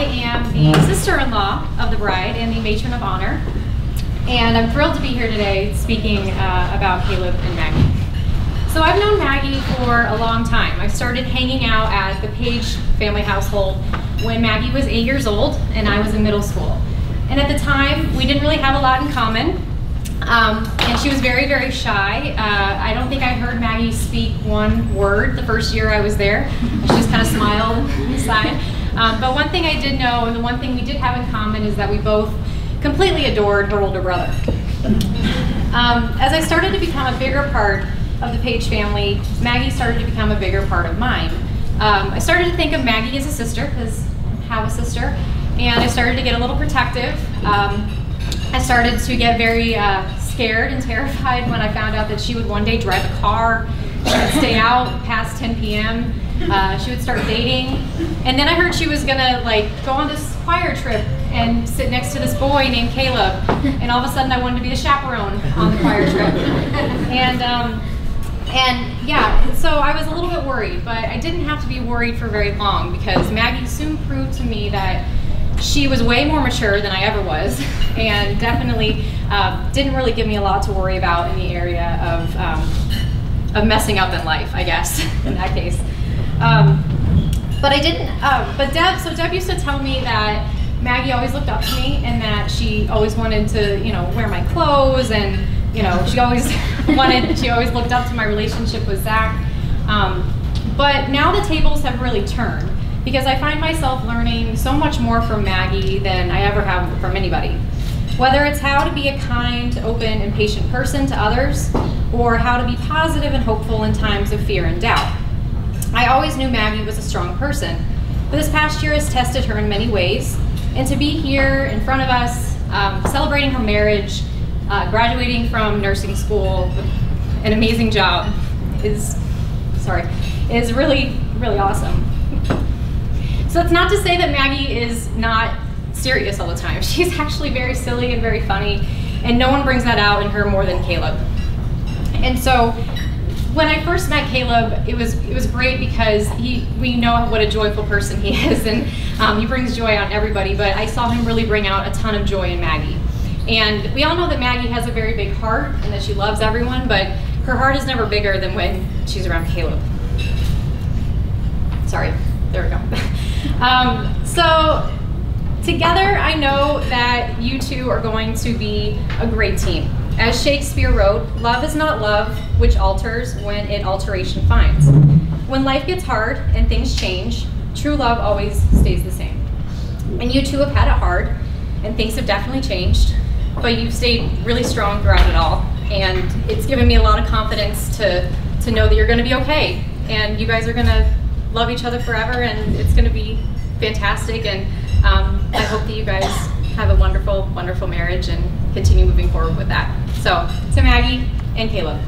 am the sister-in-law of the bride and the matron of honor, and I'm thrilled to be here today speaking about Caleb and Maggie. So I've known Maggie for a long time. I started hanging out at the Page family household when Maggie was 8 years old and I was in middle school. And at the time, we didn't really have a lot in common. And she was very, very shy. I don't think I heard Maggie speak one word the first year I was there. She just kind of smiled inside. But one thing I did know, and the one thing we did have in common, is that we both completely adored her older brother. As I started to become a bigger part of the Page family, Maggie started to become a bigger part of mine. I started to think of Maggie as a sister, because I have a sister, and I started to get a little protective. I started to get very scared and terrified when I found out that she would one day drive a car, she would stay out past 10 p.m., she would start dating, and then I heard she was gonna go on this choir trip and sit next to this boy named Caleb, and all of a sudden I wanted to be the chaperone on the choir trip. And yeah, so I was a little bit worried, but I didn't have to be worried for very long, because Maggie soon proved to me that she was way more mature than I ever was, and definitely didn't really give me a lot to worry about in the area of messing up in life, I guess, in that case. But I didn't, so Deb used to tell me that Maggie always looked up to me, and that she always wanted to, wear my clothes, and, she always looked up to my relationship with Zach. But now the tables have really turned, because I find myself learning so much more from Maggie than I ever have from anybody. Whether it's how to be a kind, open, and patient person to others, or how to be positive and hopeful in times of fear and doubt. I always knew Maggie was a strong person, but this past year has tested her in many ways, and to be here in front of us, celebrating her marriage, graduating from nursing school with an amazing job is really, really awesome. So it's not to say that Maggie is not serious all the time. She's actually very silly and very funny, and no one brings that out in her more than Caleb. And so when I first met Caleb, it was great, because we know what a joyful person he is, and he brings joy on everybody, but I saw him really bring out a ton of joy in Maggie. And we all know that Maggie has a very big heart and that she loves everyone, but her heart is never bigger than when she's around Caleb. Sorry, there we go. So together, I know that you two are going to be a great team. As Shakespeare wrote, love is not love which alters when it alteration finds. When life gets hard and things change, true love always stays the same. And you two have had it hard, and things have definitely changed, but you've stayed really strong throughout it all. And it's given me a lot of confidence to know that you're gonna be okay. And you guys are gonna love each other forever, and it's gonna be fantastic. And I hope that you guys have a wonderful, wonderful marriage and continue moving forward with that. So, to Maggie and Caleb.